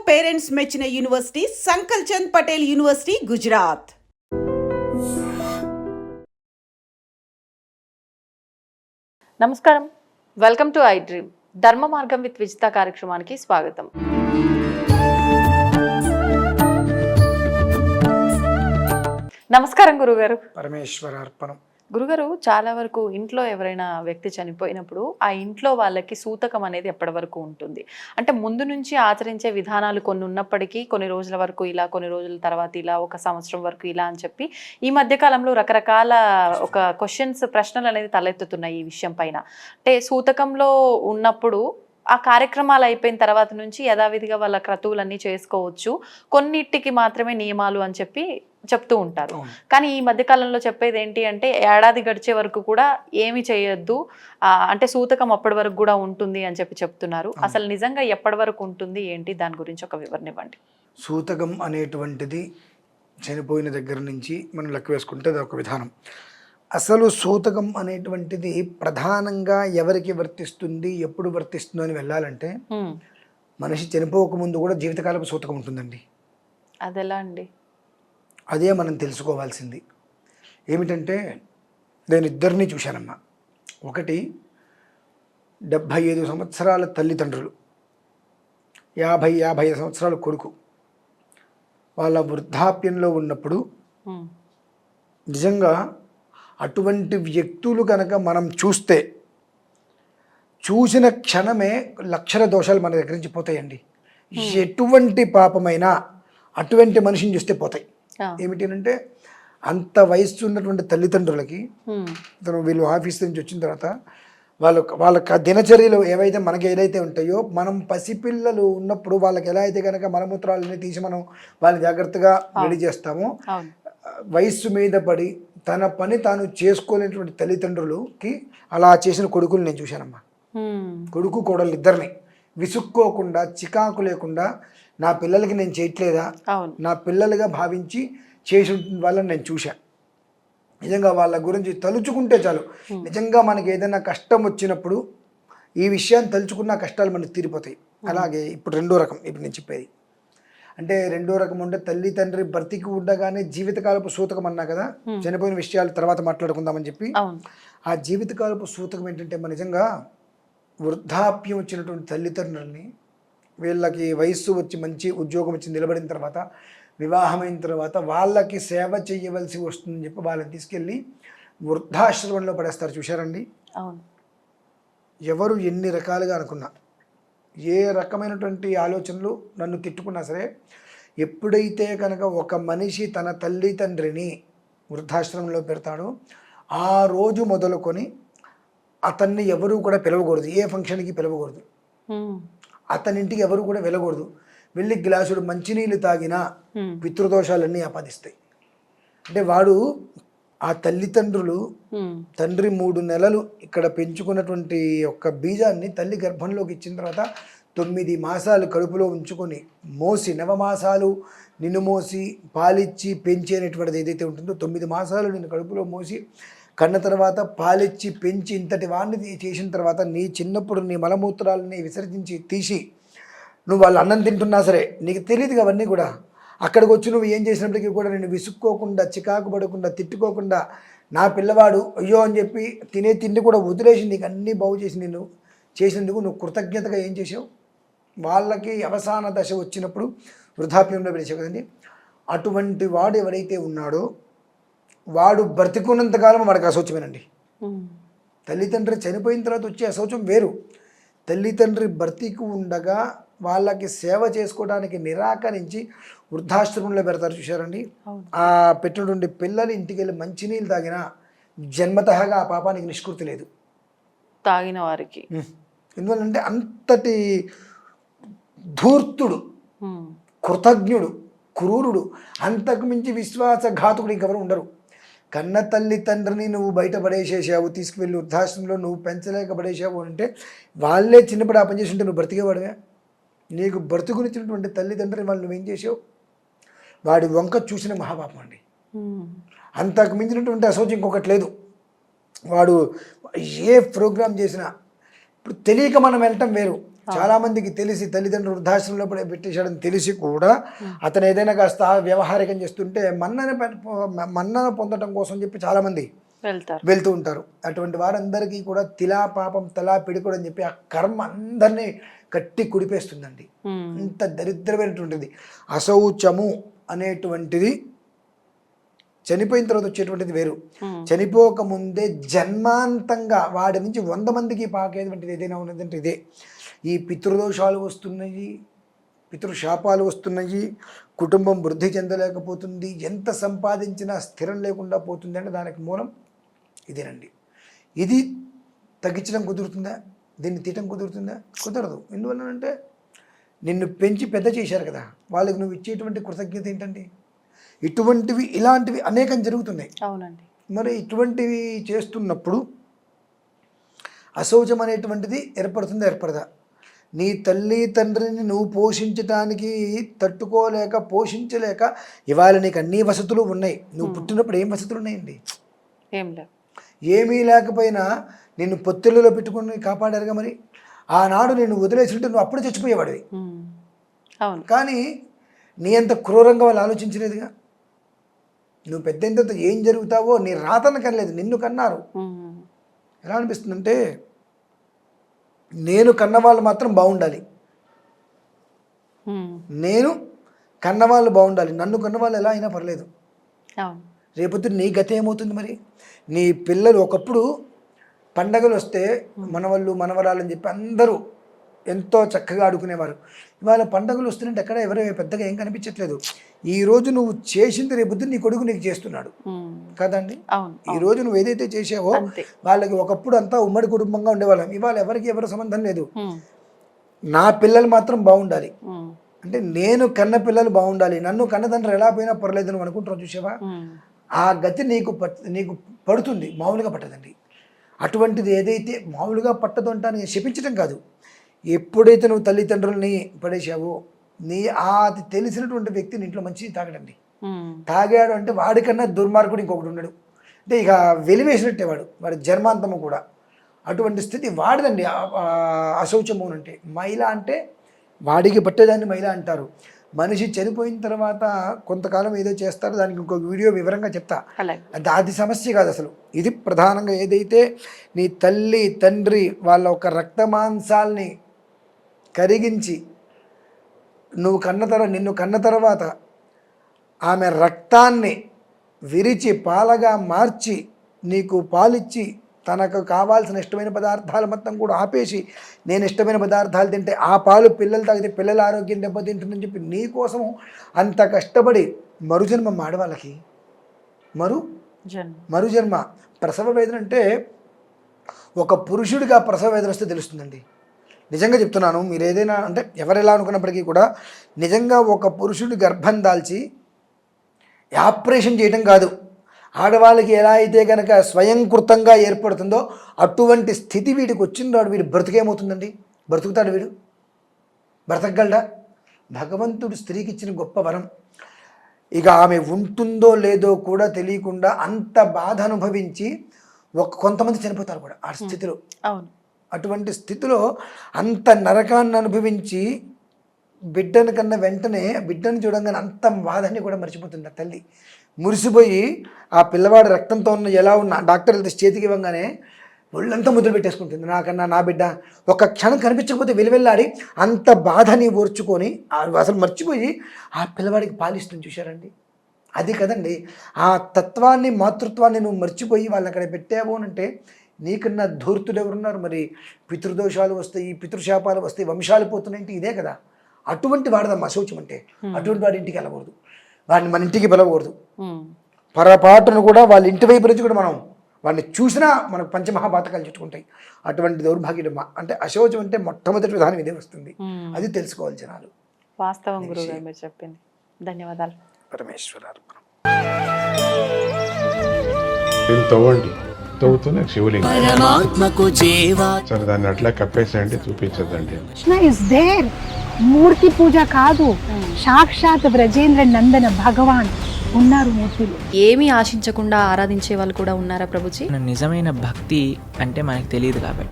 Parents మెచ్చిన university సంకల్ Chand Patel university, Gujarat. నమస్కారం, welcome to I dream. ధర్మ మార్గం విత్ విజిత కార్యక్రమానికి స్వాగతం. నమస్కారం గురుగారు. పరమేశ్వరార్పణం. గురుగారు, చాలా వరకు ఇంట్లో ఎవరైనా వ్యక్తి చనిపోయినప్పుడు ఆ ఇంట్లో వాళ్ళకి సూతకం అనేది ఎప్పటి వరకు ఉంటుంది? అంటే ముందు నుంచి ఆచరించే విధానాలు కొన్ని ఉన్నప్పటికీ కొన్ని రోజుల వరకు ఇలా, కొన్ని రోజుల తర్వాత ఇలా, ఒక సంవత్సరం వరకు ఇలా అని చెప్పి ఈ మధ్య కాలంలో రకరకాల ప్రశ్నలు అనేది తలెత్తుతున్నాయి ఈ విషయం పైన. అంటే సూతకంలో ఉన్నప్పుడు ఆ కార్యక్రమాలు అయిపోయిన తర్వాత నుంచి యథావిధిగా వాళ్ళ క్రతువులన్నీ చేసుకోవచ్చు, కొన్నిటికి మాత్రమే నియమాలు అని చెప్పి చెప్తూ ఉంటారు. కానీ ఈ మధ్యకాలంలో చెప్పేది ఏంటి అంటే ఏడాది గడిచే వరకు కూడా ఏమి చేయొద్దు, అంటే సూతకం అప్పటి వరకు కూడా ఉంటుంది అని చెప్పి చెప్తున్నారు. అసలు నిజంగా ఎప్పటి వరకు ఉంటుంది ఏంటి, దాని గురించి ఒక వివరణ ఇవ్వండి. సూతకం అనేటువంటిది చనిపోయిన దగ్గర నుంచి మనం లెక్క వేసుకుంటే అది ఒక విధానం. అసలు సూతకం అనేటువంటిది ప్రధానంగా ఎవరికి వర్తిస్తుంది, ఎప్పుడు వర్తిస్తుందో అని వెళ్ళాలంటే మనిషి చనిపోకముందు కూడా జీవితకాలపు సూతకం ఉంటుందండి. అదెలా అండి? అదే మనం తెలుసుకోవాల్సింది. ఏమిటంటే నేను ఇద్దరిని చూశానమ్మా. ఒకటి 75 సంవత్సరాల తల్లిదండ్రులు, 50-55 సంవత్సరాల కొడుకు. వాళ్ళ వృద్ధాప్యంలో ఉన్నప్పుడు నిజంగా అటువంటి వ్యక్తులు కనుక మనం చూసిన క్షణమే లక్షల దోషాలు మన దగ్గర నుంచి పోతాయండి. ఎటువంటి పాపమైనా అటువంటి మనిషిని చూస్తే పోతాయి. ఏమిటి అంటే అంత వయస్సు ఉన్నటువంటి తల్లిదండ్రులకి వీళ్ళు ఆఫీస్ నుంచి వచ్చిన తర్వాత వాళ్ళకి దినచర్యలు ఏవైతే మనకి ఏదైతే ఉంటాయో, మనం పసిపిల్లలు ఉన్నప్పుడు వాళ్ళకి ఎలా అయితే కనుక మలమూత్రాలని తీసి మనం వాళ్ళని జాగ్రత్తగా రెడీ చేస్తామో, వయస్సు మీద పడి తన పని తాను చేసుకోలేనటువంటి తల్లిదండ్రులకి అలా చేసిన కొడుకులు నేను చూశానమ్మా. కొడుకు కోడలు ఇద్దరిని విసుక్కోకుండా, చికాకు లేకుండా నా పిల్లలకి నేను చేయట్లేదా, నా పిల్లలుగా భావించి చేసిన వాళ్ళని నేను చూశాను. నిజంగా వాళ్ళ గురించి తలుచుకుంటే చాలు, నిజంగా మనకి ఏదైనా కష్టం వచ్చినప్పుడు ఈ విషయాన్ని తలుచుకున్న కష్టాలు మనకు తీరిపోతాయి. అలాగే ఇప్పుడు రెండో రకం, ఇప్పుడు నేను చెప్పేది అంటే రెండో రకం ఉంటే తల్లి తండ్రి బ్రతికి ఉండగానే జీవితకాలపు సూతకం అన్నా కదా, చనిపోయిన విషయాలు తర్వాత మాట్లాడుకుందామని చెప్పి. ఆ జీవితకాలపు సూతకం ఏంటంటే మన నిజంగా వృద్ధాప్యం వచ్చినటువంటి తల్లిదండ్రులని, వీళ్ళకి వయస్సు వచ్చి మంచి ఉద్యోగం వచ్చి నిలబడిన తర్వాత, వివాహమైన తర్వాత వాళ్ళకి సేవ చేయవలసి వస్తుందని చెప్పి వాళ్ళని తీసుకెళ్ళి వృద్ధాశ్రమంలో పడేస్తారు. చూశారండి? ఎవరు ఎన్ని రకాలుగా అనుకున్నా, ఏ రకమైనటువంటి ఆలోచనలు నన్ను తిట్టుకున్నా సరే, ఎప్పుడైతే కనుక ఒక మనిషి తన తల్లిదండ్రిని వృద్ధాశ్రమంలో పెడతాడో ఆ రోజు మొదలుకొని అతన్ని ఎవరు కూడా పిలవకూడదు, ఏ ఫంక్షన్కి పిలవకూడదు, అతనింటికి ఎవరు కూడా వెళ్ళకూడదు. వెళ్ళి గ్లాసుడు మంచినీళ్ళు తాగినా పితృదోషాలన్నీ ఆపాదిస్తాయి. అంటే వాడు ఆ తల్లిదండ్రులు తండ్రి 3 నెలలు ఇక్కడ పెంచుకున్నటువంటి యొక్క బీజాన్ని తల్లి గర్భంలోకి ఇచ్చిన తర్వాత 9 మాసాలు కడుపులో ఉంచుకొని మోసి, నవమాసాలు నిన్ను మోసి పాలిచ్చి పెంచేటటువంటిది ఏదైతే ఉంటుందో, 9 మాసాలు నిన్ను కడుపులో మోసి కన్న తర్వాత పాలిచ్చి పెంచి ఇంతటి వాడిని చేసిన తర్వాత నీ చిన్నప్పుడు నీ మలమూత్రాలని విసర్జించి తీసి నువ్వు వాళ్ళు అన్నం తింటున్నా సరే నీకు తెలియదు అవన్నీ కూడా. అక్కడికి వచ్చి నువ్వు ఏం చేసినప్పటికీ కూడా నేను విసుక్కోకుండా, చికాకు పడకుండా, తిట్టుకోకుండా, నా పిల్లవాడు అయ్యో అని చెప్పి తినే తిండి కూడా వదిలేసి నీకు అన్నీ బాగు చేసి నేను చేసినందుకు నువ్వు కృతజ్ఞతగా ఏం చేసావు? వాళ్ళకి అవసాన దశ వచ్చినప్పుడు వృద్ధాప్యంలో పిలిచావు కదండి. అటువంటి వాడు ఎవరైతే ఉన్నాడో వాడు బ్రతికున్నంతకాలం వాడికి అశౌచమేనండి. తల్లిదండ్రి చనిపోయిన తర్వాత వచ్చే అశౌచం వేరు. తల్లిదండ్రి బ్రతికి ఉండగా వాళ్ళకి సేవ చేసుకోవడానికి నిరాకరించి వృద్ధాశ్రమంలో పెడతారు. చూశారండి? ఆ పెట్టినటువంటి పిల్లలు ఇంటికి వెళ్ళి మంచినీళ్ళు తాగినా జన్మతహగా ఆ పాపానికి నిష్కృతి లేదు తాగిన వారికి. ఎందువల్లంటే అంతటి ధూర్తుడు, కృతజ్ఞుడు, క్రూరుడు, అంతకు మించి విశ్వాసఘాతుకుడు ఇంకెవరు ఉండరు. కన్న తల్లి తండ్రిని నువ్వు బయట పడేసేసావు, తీసుకువెళ్ళి వృద్ధాశ్రమంలో నువ్వు పెంచలేక పడేసావు అంటే వాళ్ళే చిన్నప్పుడు ఆ పని చేసి ఉంటే నువ్వు బ్రతికేవాడుగా. నీకు బ్రతుకునిచ్చినటువంటి తల్లిదండ్రిని వాళ్ళు నువ్వేం చేసావు? వాడి వంక చూసిన మహాపాపం అండి. అంతకు మించినటువంటి అశౌచం ఇంకొకటి లేదు. వాడు ఏ ప్రోగ్రాం చేసినా ఇప్పుడు తెలియక మనం వెళ్ళటం వేరు, చాలా మందికి తెలిసి తల్లిదండ్రులు వృద్ధాశ్రమంలో పెట్టేశాడని తెలిసి కూడా అతను ఏదైనా కాస్త వ్యవహారికం చేస్తుంటే మన్నన పొందడం కోసం చెప్పి చాలా మంది వెళ్తూ ఉంటారు. అటువంటి వారందరికీ కూడా తిలా పాపం తలా పిడికుడు అని చెప్పి ఆ కర్మ అందరినీ కట్టి కుడిపేస్తుందండి. అంత దరిద్రమైనటువంటిది. అశౌచము అనేటువంటిది చనిపోయిన తర్వాత వచ్చేటువంటిది వేరు. చనిపోక ముందే జన్మాంతంగా వాడి నుంచి 100 మందికి పాకేటువంటిది ఏదైనా ఉన్నదంటే ఇదే. ఈ పితృదోషాలు వస్తున్నాయి, పితృశాపాలు వస్తున్నాయి, కుటుంబం వృద్ధి చెందలేకపోతుంది, ఎంత సంపాదించినా స్థిరం లేకుండా పోతుంది అంటే దానికి మూలం ఇదేనండి. ఇది తగ్గించడం కుదురుతుందా? దీన్ని తీయటం కుదురుతుందా? కుదరదు. ఎందువల్లనంటే నిన్ను పెంచి పెద్ద చేశారు కదా, వాళ్ళకి నువ్వు ఇచ్చేటువంటి కృతజ్ఞత ఏంటండి? ఇటువంటివి ఇలాంటివి అనేకం జరుగుతున్నాయి. అవునండి. మరి ఇటువంటివి చేస్తున్నప్పుడు అశౌచం అనేటువంటిది ఏర్పడుతుందా ఏర్పడదా? నీ తల్లి తండ్రిని నువ్వు పోషించడానికి తట్టుకోలేక పోషించలేక ఇవాళ నీకు అన్ని వసతులు ఉన్నాయి. నువ్వు పుట్టినప్పుడు ఏం వసతులు ఉన్నాయండి? ఏమీ లేకపోయినా నిన్ను పొత్తిళ్ళలో పెట్టుకుని కాపాడారుగా. మరి ఆనాడు నేను వదిలేసినట్టు నువ్వు అప్పుడు చచ్చిపోయేవాడివి. కానీ నీ అంత క్రూరంగా వాళ్ళు ఆలోచించలేదుగా. నువ్వు పెద్ద తర్వాత ఏం జరుగుతావో నీ రాతన కనలేదు, నిన్ను కన్నారు. ఎలా అనిపిస్తుందంటే నేను కన్నవాళ్ళు మాత్రం బాగుండాలి, నేను కన్నవాళ్ళు బాగుండాలి, నన్ను కన్నవాళ్ళు ఎలా అయినా పర్లేదు. రేపొద్దు నీ గతి ఏమవుతుంది? మరి నీ పిల్లలు ఒకప్పుడు పండగలు వస్తే మనవాళ్ళు మనవరాలు అని చెప్పి అందరూ ఎంతో చక్కగా ఆడుకునేవారు. ఇవాళ పండుగలు వస్తున్నట్టు ఎక్కడ ఎవరు పెద్దగా ఏం కనిపించట్లేదు. ఈ రోజు నువ్వు చేసింది రేపు నీ కొడుకు నీకు చేస్తున్నాడు కదండి. ఈ రోజు నువ్వు ఏదైతే చేసావో వాళ్ళకి ఒకప్పుడు అంతా ఉమ్మడి కుటుంబంగా ఉండేవాళ్ళం. ఇవాళ ఎవరికి ఎవరు సంబంధం లేదు. నా పిల్లలు మాత్రం బాగుండాలి అంటే నేను కన్న పిల్లలు బాగుండాలి, నన్ను కన్నతండ్రి ఎలా పోయినా పర్లేదు నువ్వు అనుకుంటున్నావు. చూసావా, ఆ గతి నీకు పడుతుంది, మామూలుగా పట్టదండి. అటువంటిది ఏదైతే మామూలుగా పట్టదు అంటాను, శపించడం కాదు. ఎప్పుడైతే నువ్వు తల్లిదండ్రులని పడేసావో అది తెలిసినటువంటి వ్యక్తిని ఇంట్లో మంచి తాగడండి. తాగాడు అంటే వాడికన్నా దుర్మార్గుడు ఇంకొకటి ఉన్నాడు అంటే ఇక వెలివేసినట్టే వాడి జన్మాంతము కూడా. అటువంటి స్థితి వాడిదండి అశౌచము అంటే. మహిళ అంటే వాడికి పట్టేదాన్ని మహిళ అంటారు. మనిషి చనిపోయిన తర్వాత కొంతకాలం ఏదో చేస్తారు, దానికి ఇంకొక వీడియో వివరంగా చెప్తా. అది సమస్య కాదు అసలు. ఇది ప్రధానంగా ఏదైతే నీ తల్లి తండ్రి వాళ్ళ ఒక రక్తమాంసాల్ని కరిగించి నిన్ను కన్న తర్వాత ఆమె రక్తాన్ని విరిచి పాలగా మార్చి నీకు పాలిచ్చి తనకు కావాల్సిన ఇష్టమైన పదార్థాలు మొత్తం కూడా ఆపేసి నేను ఇష్టమైన పదార్థాలు తింటే ఆ పాలు పిల్లలు తాగితే పిల్లల ఆరోగ్యం దెబ్బతింటుందని చెప్పి నీ కోసము అంత కష్టపడి మరుజన్మ ఆడవాళ్ళకి మరుజన్మ. ప్రసవ వేదన అంటే ఒక పురుషుడిగా ప్రసవ వేదన వస్తే తెలుస్తుందండి. నిజంగా చెప్తున్నాను. మీరు ఏదైనా అంటే ఎవరెలా అనుకున్నప్పటికీ కూడా నిజంగా ఒక పురుషుడి గర్భం దాల్చి ఆపరేషన్ చేయడం కాదు, ఆడవాళ్ళకి ఎలా అయితే కనుక స్వయంకృతంగా ఏర్పడుతుందో అటువంటి స్థితి వీడికి వచ్చిందాడు. వీడు బ్రతుకేమవుతుందండి? బ్రతుకుతాడు వీడు? బ్రతకగలడా? భగవంతుడు స్త్రీకి ఇచ్చిన గొప్ప వరం. ఇక ఆమె ఉంటుందో లేదో కూడా తెలియకుండా అంత బాధ అనుభవించి కొంతమంది చనిపోతారు కూడా ఆ స్థితిలో. అటువంటి స్థితిలో అంత నరకాన్ని అనుభవించి బిడ్డను కన్నా వెంటనే బిడ్డను చూడంగానే అంత బాధని కూడా మర్చిపోతుంది ఆ తల్లి. మురిసిపోయి ఆ పిల్లవాడి రక్తంతో ఉన్న ఎలా ఉన్న డాక్టర్ వెళ్తే చేతికి ఇవ్వగానే ఒళ్ళంతా ముద్ర పెట్టేసుకుంటుంది. నాకన్నా నా బిడ్డ ఒక క్షణం కనిపించకపోతే వెలువెల్లాడి అంత బాధని ఓర్చుకొని అసలు మర్చిపోయి ఆ పిల్లవాడికి పాలిస్తుంది. చూశారండి, అది కదండి ఆ తత్వాన్ని మాతృత్వాన్ని నువ్వు మర్చిపోయి వాళ్ళని అక్కడ పెట్టావు అంటే నీకన్నా ధూర్తులు ఎవరున్నారు? మరి పితృదోషాలు వస్తాయి, పితృశాపాలు వస్తాయి, వంశాలు పోతున్నాయంటే ఇదే కదా. అటువంటి వాడదమ్మా అశౌచం అంటే. అటువంటి వాడి ఇంటికి వెళ్ళకూడదు, వాడిని మన ఇంటికి పిలవకూడదు. పొరపాటును కూడా వాళ్ళ ఇంటి వైపు నుంచి కూడా మనం వాడిని చూసినా మనకు పంచమహాపాతకాలు చుట్టుకుంటాయి. అటువంటి దౌర్భాగ్యం అంటే అశౌచం అంటే మొట్టమొదటి విధానం ఇదే వస్తుంది. అది తెలుసుకోవాలి జనాలు. వాస్తవం గురుగారు మీరు చెప్పింది. ధన్యవాదాలు. పరమేశ్వరార్పణం. తవ్వుతూనే శివలింగం సరే దాన్ని అట్లా కప్పేసేయండి, చూపించదండి. Krishna is there. మూర్తి పూజ కాదు, సాక్షాత్ బ్రజేంద్ర నందన భగవాన్ ఉన్నారు మూర్తిలో. ఏమీ ఆశించకుండా ఆరాధించే వాళ్ళు కూడా ఉన్నారా ప్రభుజీ? నిజమైన భక్తి అంటే మనకు తెలియదు కాబట్టి